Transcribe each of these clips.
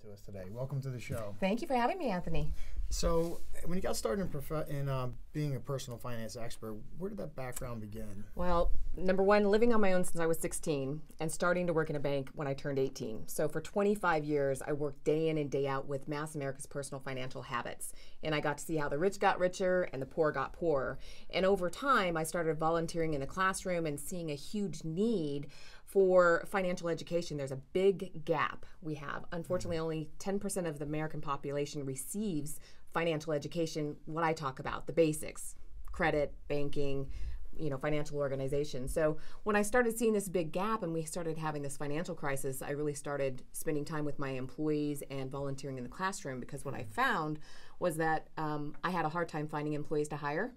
to us today. Welcome to the show. Thank you for having me, Anthony. So, when you got started in being a personal finance expert, where did that background begin? Well, number one, living on my own since I was 16 and starting to work in a bank when I turned 18. So for 25 years, I worked day in and day out with mass America's personal financial habits. And I got to see how the rich got richer and the poor got poorer. And over time, I started volunteering in the classroom and seeing a huge need for financial education. There's a big gap we have. Unfortunately, only 10% of the American population receives financial education, what I talk about, the basics, credit, banking, financial organization. So when I started seeing this big gap and we started having this financial crisis, I really started spending time with my employees and volunteering in the classroom, because what I found was that I had a hard time finding employees to hire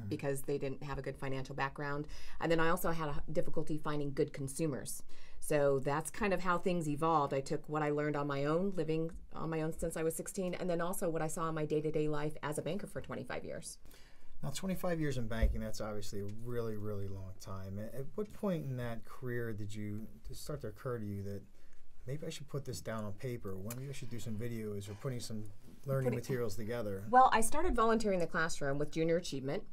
because they didn't have a good financial background. And then I also had a difficulty finding good consumers. So that's kind of how things evolved. I took what I learned on my own, living on my own since I was 16, and then also what I saw in my day-to-day life as a banker for 25 years. Now, 25 years in banking, that's obviously a really, really long time. At what point in that career did start to occur to you that maybe I should put this down on paper, or maybe I should do some videos or putting some learning materials together? Well, I started volunteering in the classroom with Junior Achievement,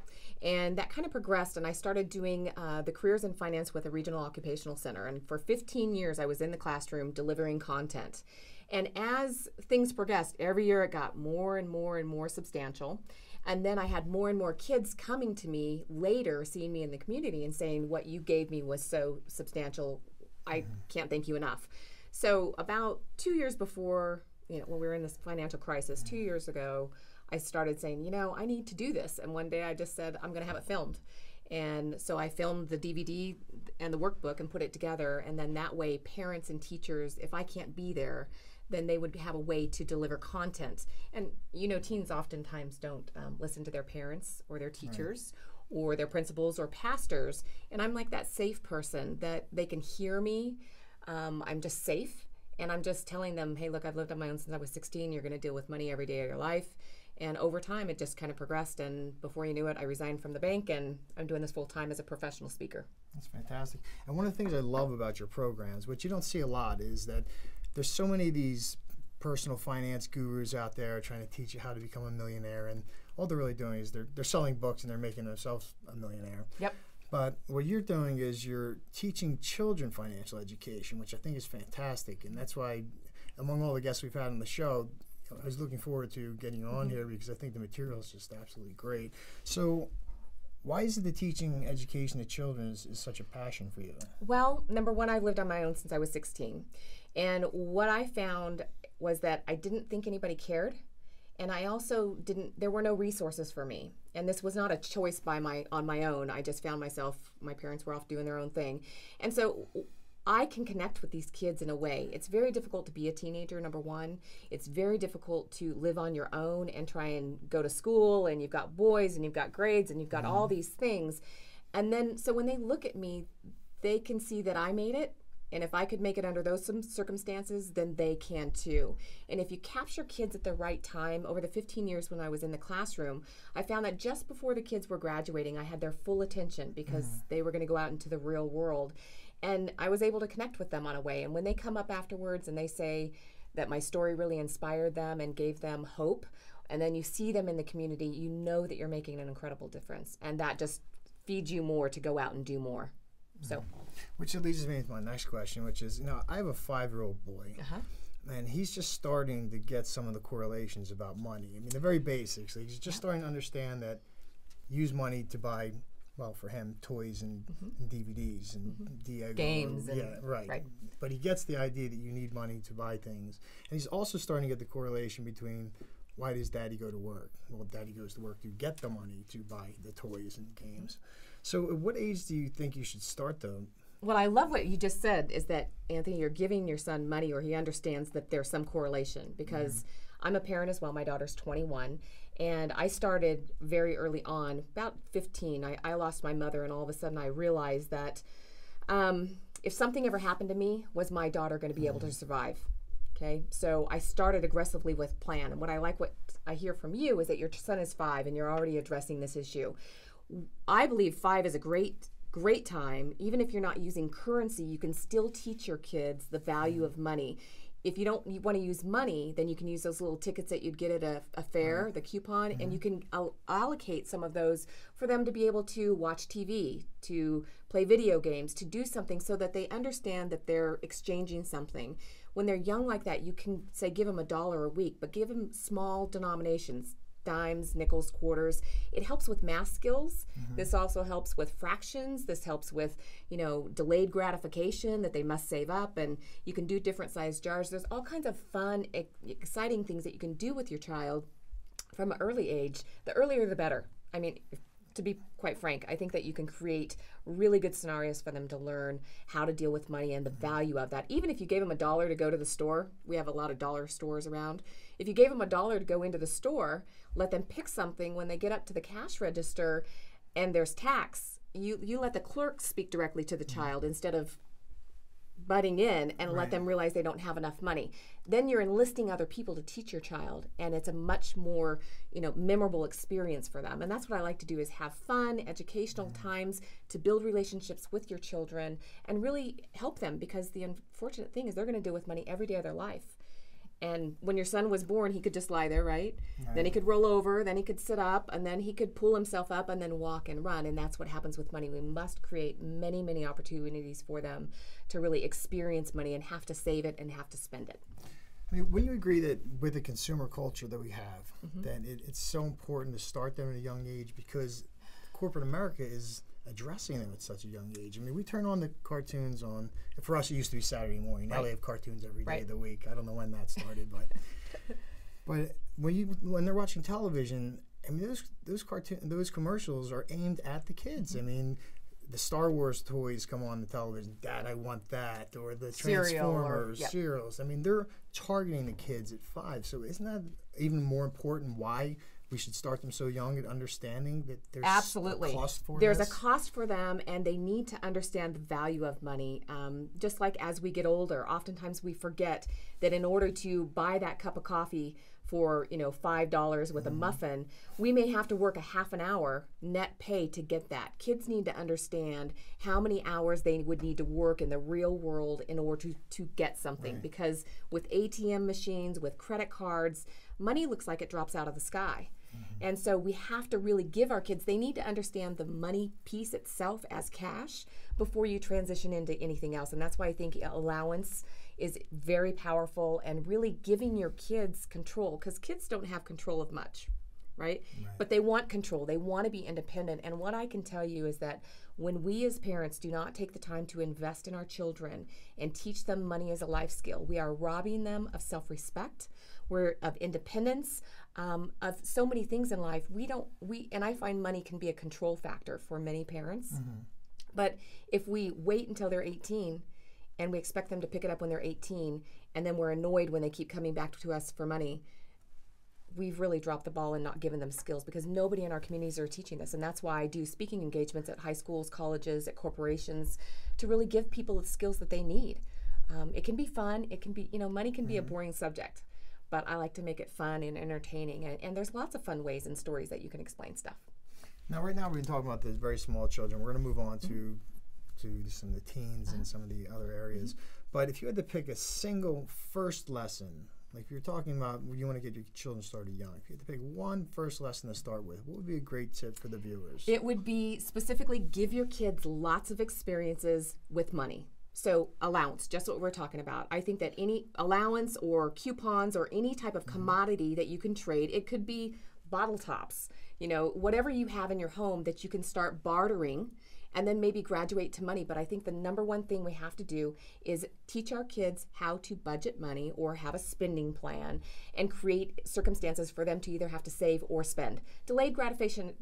and that kind of progressed, and I started doing the Careers in Finance with a regional occupational center. And for 15 years, I was in the classroom delivering content. And as things progressed, every year it got more and more and more substantial. And then I had more and more kids coming to me later, seeing me in the community and saying, what you gave me was so substantial, I can't thank you enough. So about 2 years before, when we were in this financial crisis, 2 years ago, I started saying, I need to do this. And one day I just said, I'm going to have it filmed. And so I filmed the DVD and the workbook and put it together. And then that way, parents and teachers, if I can't be there, then they would have a way to deliver content. And, teens oftentimes don't listen to their parents or their teachers or their principals or pastors. And I'm like that safe person that they can hear me. I'm just safe. And I'm just telling them, hey, look, I've lived on my own since I was 16. You're going to deal with money every day of your life. And over time, it just kind of progressed. And before you knew it, I resigned from the bank, and I'm doing this full time as a professional speaker. That's fantastic. And one of the things I love about your programs, which you don't see a lot, is that there's so many of these personal finance gurus out there trying to teach you how to become a millionaire. And all they're really doing is they're selling books and they're making themselves a millionaire. Yep. But what you're doing is you're teaching children financial education, which I think is fantastic. And that's why, among all the guests we've had on the show, I was looking forward to getting you on here, because I think the material is just absolutely great. So why is it that teaching education to children is such a passion for you? Well, number one, I've lived on my own since I was 16. And what I found was that I didn't think anybody cared. And I also there were no resources for me. And this was not a choice on my own. I just found my parents were off doing their own thing. And so I can connect with these kids in a way. It's very difficult to be a teenager, number one. It's very difficult to live on your own and try and go to school, and you've got boys and you've got grades and you've got all these things. And then, so when they look at me, they can see that I made it. And if I could make it under those circumstances, then they can too. And if you capture kids at the right time, over the 15 years when I was in the classroom, I found that just before the kids were graduating, I had their full attention, because they were going to go out into the real world. And I was able to connect with them on a way. And when they come up afterwards and they say that my story really inspired them and gave them hope, and then you see them in the community, you know that you're making an incredible difference. And that just feeds you more to go out and do more. So, which leads me to my next question, which is, I have a 5-year-old boy, and he's just starting to get some of the correlations about money. I mean, the very basics. He's just starting to understand that use money to buy, well, for him, toys and DVDs and Diego. Games. Right. But he gets the idea that you need money to buy things. And he's also starting to get the correlation between, why does Daddy go to work? Well, Daddy goes to work to get the money to buy the toys and games. So at what age do you think you should start them? Well, I love what you just said, is that, Anthony, you're giving your son money, or he understands that there's some correlation, because I'm a parent as well. My daughter's 21, and I started very early on, about 15. I lost my mother, and all of a sudden I realized that if something ever happened to me, was my daughter going to be able to survive? Okay, so I started aggressively with plan. And what I hear from you is that your son is 5 and you're already addressing this issue. I believe 5 is a great time. Even if you're not using currency, you can still teach your kids the value of money. if you don't want to use money, then you can use those little tickets that you'd get at a fair, the coupon, and you can allocate some of those for them to be able to watch TV, to play video games, to do something so that they understand that they're exchanging something. When they're young like that, you can say give them $1 a week, but give them small denominations, dimes, nickels, quarters. It helps with math skills. This also helps with fractions. This helps with, delayed gratification, that they must save up, and you can do different size jars. There's all kinds of fun, exciting things that you can do with your child from an early age. The earlier the better. I mean, to be quite frank, I think that you can create really good scenarios for them to learn how to deal with money and the value of that. Even if you gave them $1 to go to the store, we have a lot of dollar stores around. If you gave them $1 to go into the store, let them pick something. When they get up to the cash register and there's tax, you let the clerk speak directly to the child instead of butting in and let them realize they don't have enough money. Then you're enlisting other people to teach your child, and it's a much more memorable experience for them. And that's what I like to do, is have fun, educational times to build relationships with your children and really help them, because the unfortunate thing is they're going to deal with money every day of their life. And when your son was born, he could just lie there, right? Then he could roll over, then he could sit up, and then he could pull himself up and then walk and run. And that's what happens with money. We must create many, many opportunities for them to really experience money and have to save it and have to spend it. I mean, wouldn't you agree that with the consumer culture that we have, that it's so important to start them at a young age, because corporate America is addressing them at such a young age? I mean, we turn on the cartoons on, for us it used to be Saturday morning. Now they have cartoons every day of the week. I don't know when that started, but when they're watching television, I mean, those commercials are aimed at the kids. I mean, the Star Wars toys come on the television. Dad, I want that. Or the Transformers, cereals. I mean, they're targeting the kids at 5. So isn't that even more important why we should start them so young at understanding that there's a cost for There's a cost for them, and they need to understand the value of money. Just like as we get older, oftentimes we forget that in order to buy that cup of coffee for $5 with a muffin, we may have to work a half an hour net pay to get that. Kids need to understand how many hours they would need to work in the real world in order to get something. Because with ATM machines, with credit cards, money looks like it drops out of the sky. And so we have to really give our kids, they need to understand the money piece itself as cash before you transition into anything else. And that's why I think allowance is very powerful, and really giving your kids control, because kids don't have control of much, right? But they want control. They want to be independent. And what I can tell you is that when we as parents do not take the time to invest in our children and teach them money as a life skill, we are robbing them of self-respect, of independence, of so many things in life. And I find money can be a control factor for many parents. But if we wait until they're 18 and we expect them to pick it up when they're 18, and then we're annoyed when they keep coming back to us for money, we've really dropped the ball and not given them skills, because nobody in our communities are teaching this. And that's why I do speaking engagements at high schools, colleges, at corporations, to really give people the skills that they need. It can be fun. It can be, money can be a boring subject, but I like to make it fun and entertaining. And there's lots of fun ways and stories that you can explain stuff. Now, right now we've been talking about the very small children. We're going to move on to some of the teens and some of the other areas. But if you had to pick a single first lesson, like if you're talking about you want to get your children started young, if you had to pick one first lesson to start with, what would be a great tip for the viewers? It would be specifically give your kids lots of experiences with money. So allowance, just what we're talking about. I think that any allowance or coupons or any type of commodity that you can trade, it could be bottle tops, whatever you have in your home that you can start bartering and then maybe graduate to money. But I think the number one thing we have to do is teach our kids how to budget money or have a spending plan, and create circumstances for them to either have to save or spend. Delayed gratification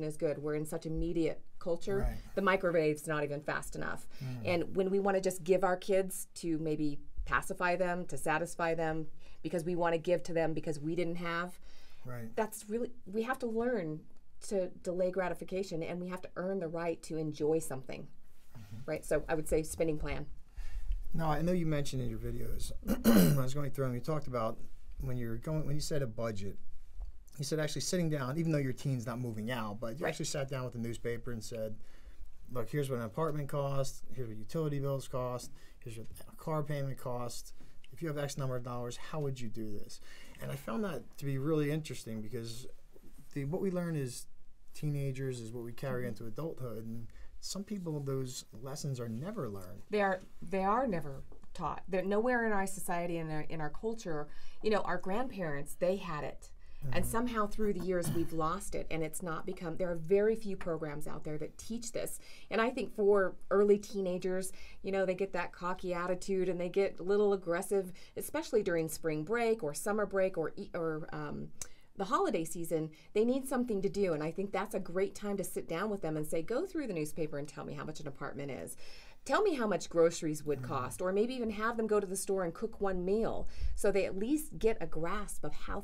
is good. We're in such immediate culture. The microwave's not even fast enough. And when we want to just give our kids to maybe pacify them, to satisfy them, because we want to give to them because we didn't have, that's really, we have to learn to delay gratification, and we have to earn the right to enjoy something, right? So I would say spending plan. Now, I know you mentioned in your videos, when I was going through them, you talked about when you set a budget, you said actually sitting down, even though your teen's not moving out, but you actually sat down with the newspaper and said, look, here's what an apartment costs, here's what utility bills cost, here's what a car payment costs, if you have X number of dollars, how would you do this? And I found that to be really interesting because what we learn as teenagers is what we carry into adulthood, and some people, those lessons are never learned. They are never taught. They're nowhere in our society and in our culture. You know, our grandparents, they had it. And somehow through the years we've lost it, and it's not become, there are very few programs out there that teach this. And I think for early teenagers, you know, they get that cocky attitude and they get a little aggressive, especially during spring break or summer break or the holiday season. They need something to do, and I think that's a great time to sit down with them and say, go through the newspaper and tell me how much an apartment is. Tell me how much groceries would cost, or maybe even have them go to the store and cook one meal so they at least get a grasp of how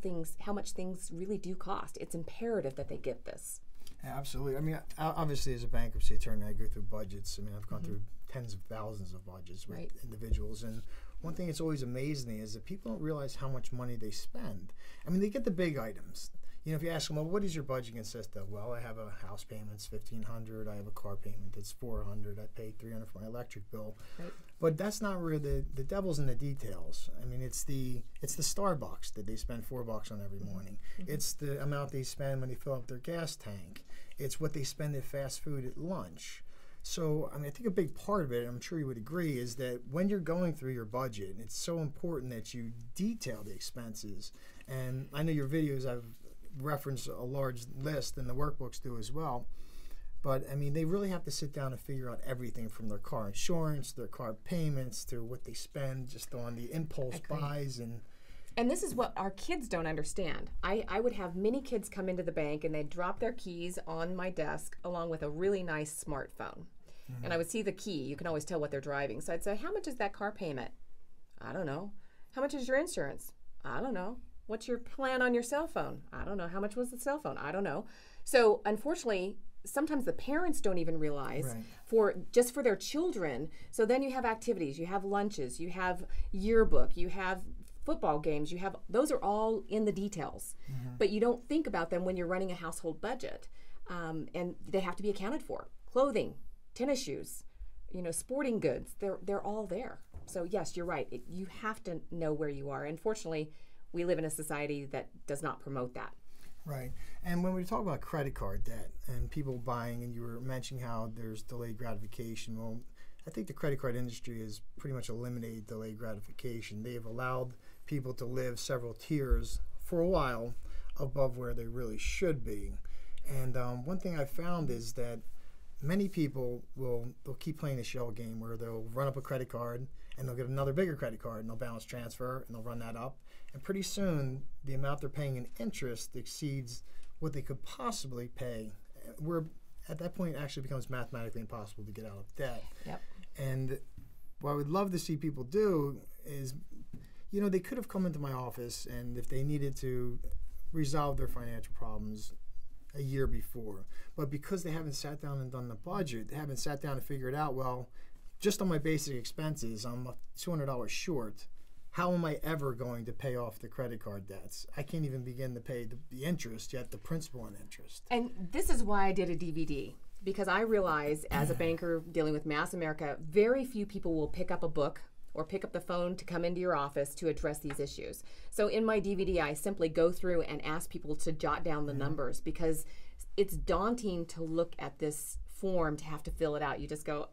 much things really do cost. It's imperative that they get this. Yeah, absolutely. I mean, obviously as a bankruptcy attorney, I go through budgets. I mean, I've gone through tens of thousands of budgets with individuals, and one thing that's always amazed me is that people don't realize how much money they spend. I mean, they get the big items. You know, if you ask them, well, what does your budget consist of? Well, I have a house payment, it's $1,500. I have a car payment, it's $400. I pay $300 for my electric bill. Right. But that's not really the devil's in the details. I mean, it's the Starbucks that they spend $4 on every morning. It's the amount they spend when they fill up their gas tank. It's what they spend at fast food at lunch. So, I mean, I think a big part of it, I'm sure you would agree, is that when you're going through your budget, it's so important that you detail the expenses. And I know your videos, I've referenced a large list, and the workbooks do as well. But, I mean, they really have to sit down and figure out everything from their car insurance, their car payments, to what they spend just on the impulse buys. And this is what our kids don't understand. I would have many kids come into the bank and they'd drop their keys on my desk along with a really nice smartphone. And I would see the key. You can always tell what they're driving. So I'd say, how much is that car payment? I don't know. How much is your insurance? I don't know. What's your plan on your cell phone? I don't know. How much was the cell phone? I don't know. So unfortunately, sometimes the parents don't even realize for their children. So then you have activities, you have lunches, you have yearbook, you have football games, those are all in the details. But you don't think about them when you're running a household budget. And they have to be accounted for. Clothing, tennis shoes, you know, sporting goods, they're all there. So yes, you're right. You have to know where you are. Unfortunately, we live in a society that does not promote that. Right. And when we talk about credit card debt and people buying, and you were mentioning how there's delayed gratification, well, I think the credit card industry has pretty much eliminated delayed gratification. They have allowed people to live several tiers for a while above where they really should be. And one thing I've found is that many people they'll keep playing the shell game where they'll run up a credit card and they'll get another bigger credit card and they'll balance transfer and they'll run that up. And pretty soon, the amount they're paying in interest exceeds what they could possibly pay. Where at that point, it actually becomes mathematically impossible to get out of debt. Yep. And what I would love to see people do is, you know, they could have come into my office, and if they needed to resolve their financial problems a year before, but because they haven't sat down and done the budget, they haven't sat down and figured out, well, just on my basic expenses, I'm $200 short. How am I ever going to pay off the credit card debts? I can't even begin to pay the interest, yet the principal and interest. And this is why I did a DVD, because I realize as a banker dealing with mass America, very few people will pick up a book or pick up the phone to come into your office to address these issues. So in my DVD, I simply go through and ask people to jot down the numbers, because it's daunting to look at this form, to have to fill it out. You just go,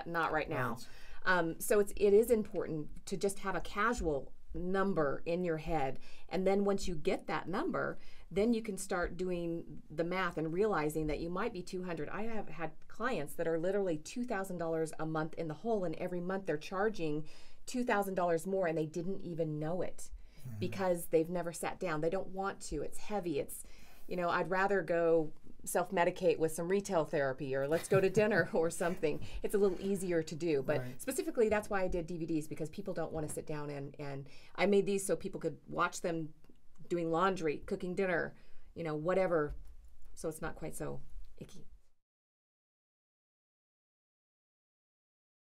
not right now. Right. So it is important to just have a casual number in your head. And then once you get that number, then you can start doing the math and realizing that you might be $200. I have had clients that are literally $2,000 a month in the hole, and every month they're charging $2,000 more, and they didn't even know it because they've never sat down. They don't want to. It's heavy. It's, you know, I'd rather go self-medicate with some retail therapy, or let's go to dinner or something. It's a little easier to do. But specifically, that's why I did DVDs, because people don't want to sit down and I made these so people could watch them doing laundry, cooking dinner, you know, whatever. So it's not quite so icky.